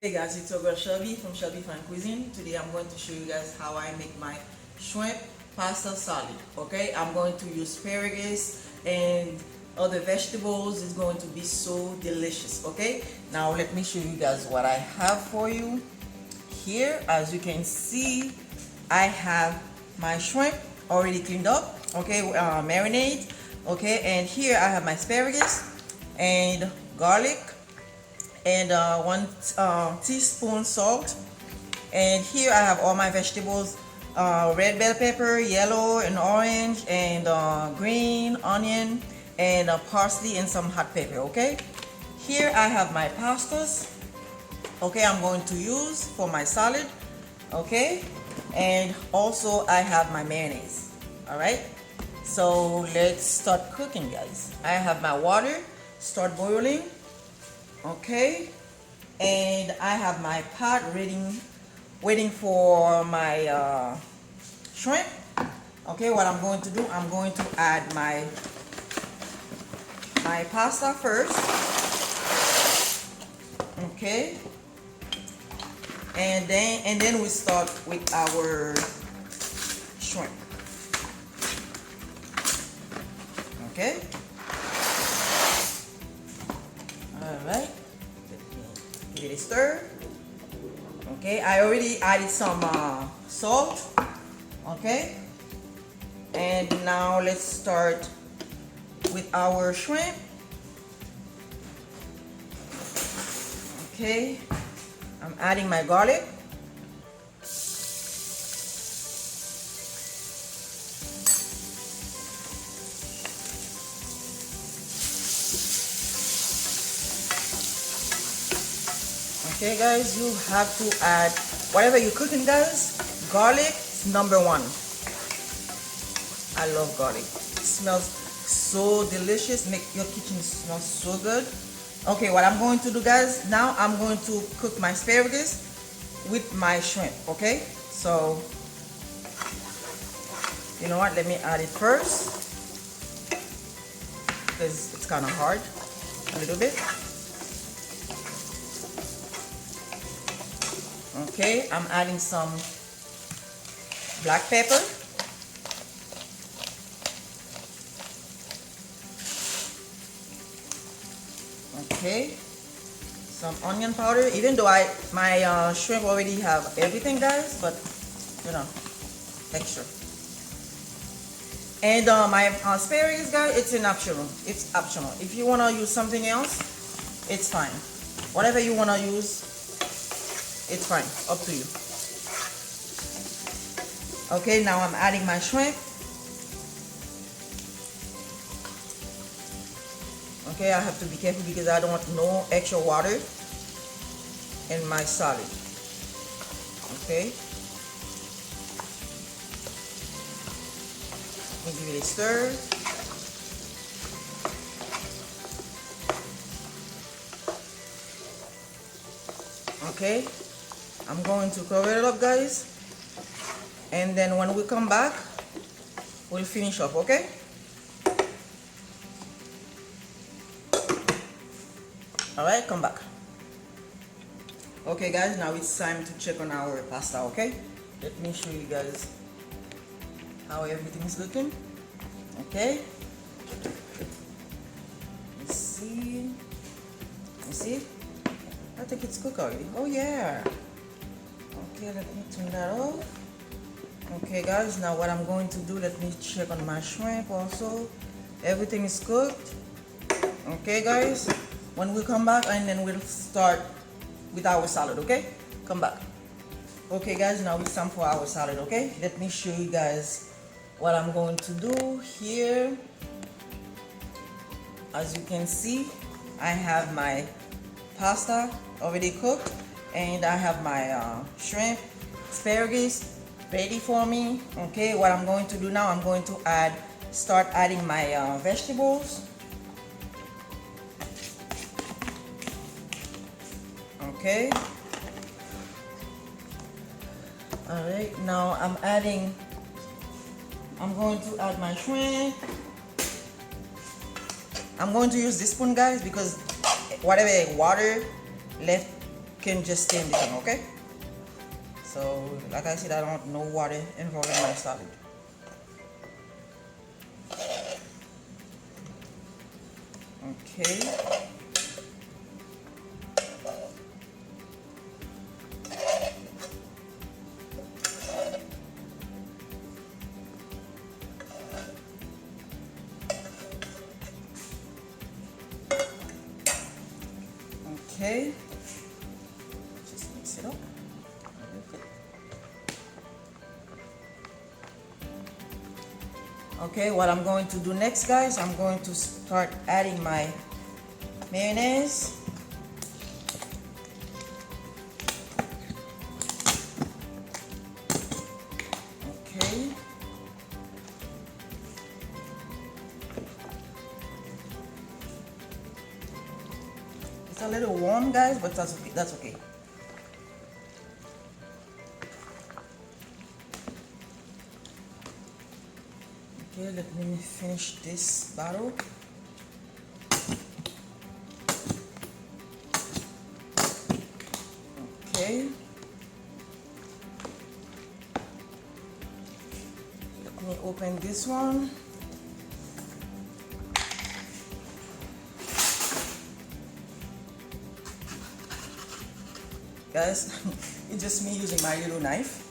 Hey guys, it's your girl Shelby from Shelby Fine Cuisine. Today I'm going to show you guys how I make my shrimp pasta salad. Okay, I'm going to use asparagus and other vegetables. It's going to be so delicious. Okay, now let me show you guys what I have for you. Here, as you can see, I have my shrimp already cleaned up. Okay, marinade. Okay, and here I have my asparagus and garlic and 1 teaspoon salt. And here I have all my vegetables, red bell pepper, yellow and orange, and green onion, and parsley and some hot pepper. Okay, here I have my pastas. Okay, I'm going to use for my salad. Okay, and also I have my mayonnaise. All right, so let's start cooking, guys. I have my water start boiling. Okay, and I have my pot waiting for my shrimp. Okay, what I'm going to do, I'm going to add my pasta first. Okay, and then we start with our shrimp. Okay, all right, give it a stir. Okay, I already added some salt. Okay, and now let's start with our shrimp. Okay, I'm adding my garlic. Okay guys, you have to add whatever you're cooking, guys. Garlic is #1. I love garlic. It smells so delicious. Make your kitchen smell so good. Okay, what I'm going to do, guys, now I'm going to cook my asparagus with my shrimp. Okay, so you know what, let me add it first because it's kind of hard a little bit. Okay, I'm adding some black pepper. Okay, some onion powder. Even though my shrimp already have everything, guys, but you know, extra. And my asparagus, guys, it's an optional. It's optional. If you wanna use something else, it's fine. Whatever you wanna use, it's fine, up to you. Okay, now I'm adding my shrimp. Okay, I have to be careful because I don't want no extra water in my salad. Okay, let me give it a stir. Okay, I'm going to cover it up, guys, and then when we come back, we'll finish up. Okay, all right, come back. Okay guys, now it's time to check on our pasta. Okay, let me show you guys how everything is looking. Okay, let's see. You see, I think it's cooked already. Oh yeah. Okay, let me turn that off. Okay guys, now what I'm going to do, let me check on my shrimp also. Everything is cooked. Okay guys, when we come back, and then we'll start with our salad. Okay, come back. Okay guys, now it's time for our salad. Okay, let me show you guys what I'm going to do here. As you can see, I have my pasta already cooked, and I have my shrimp, asparagus ready for me. Okay, what I'm going to do now, I'm going to start adding my vegetables. Okay, all right, now I'm going to add my shrimp. I'm going to use this spoon, guys, because whatever water left can just stain the thing, okay? So, like I said, I don't want no water involved in my salad. Okay. Okay. Just mix it up. Okay, what I'm going to do next, guys, I'm going to start adding my mayonnaise. Okay. It's a little warm, guys, but that's okay. That's okay. Okay, let me finish this bottle. Okay. Let me open this one. Guys, it's just me using my little knife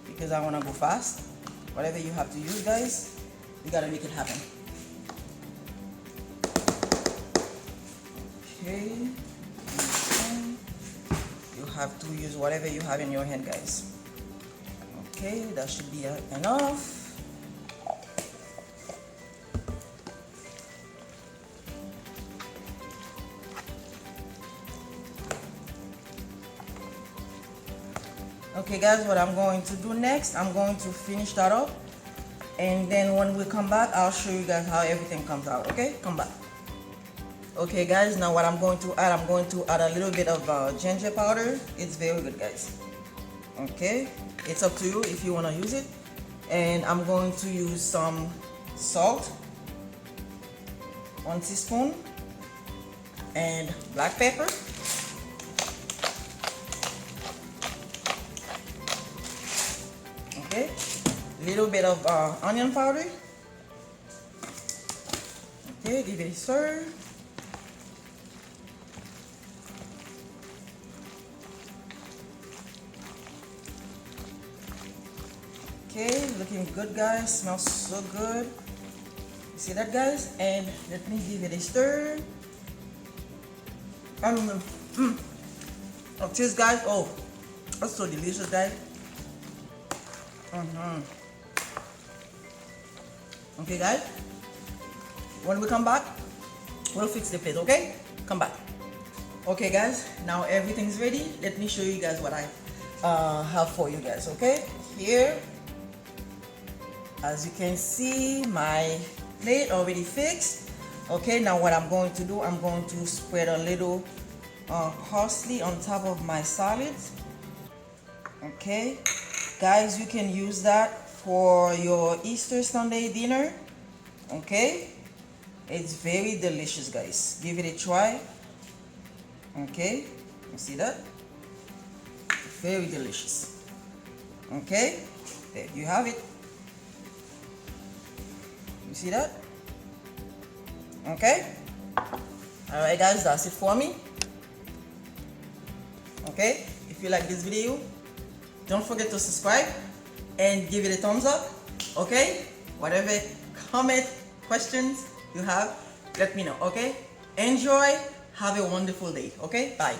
because I want to go fast. Whatever you have to use, guys, you gotta make it happen. Okay. You have to use whatever you have in your hand, guys. Okay, that should be enough. Okay guys, what I'm going to do next, I'm going to finish that up, and then when we come back, I'll show you guys how everything comes out. Okay, come back. Okay guys, now what I'm going to add a little bit of ginger powder. It's very good, guys. Okay, it's up to you if you want to use it. And I'm going to use some salt, 1 teaspoon, and black pepper. Okay, little bit of onion powder. Okay, give it a stir. Okay, looking good, guys. Smells so good. You see that, guys? And let me give it a stir. Oh, cheers, guys. Oh, that's so delicious, guys. Okay guys, when we come back, we'll fix the plate. Okay, come back. Okay guys, now everything's ready. Let me show you guys what I have for you guys. Okay, here, as you can see, my plate already fixed. Okay, now what I'm going to do, I'm going to spread a little parsley on top of my salad. Okay guys, you can use that for your Easter Sunday dinner. Okay, it's very delicious, guys. Give it a try. Okay, you see that? Very delicious. Okay, there you have it. You see that? Okay, all right guys, that's it for me. Okay, if you like this video, don't forget to subscribe and give it a thumbs up. Okay, whatever comment, questions you have, let me know. Okay, enjoy, have a wonderful day. Okay, bye.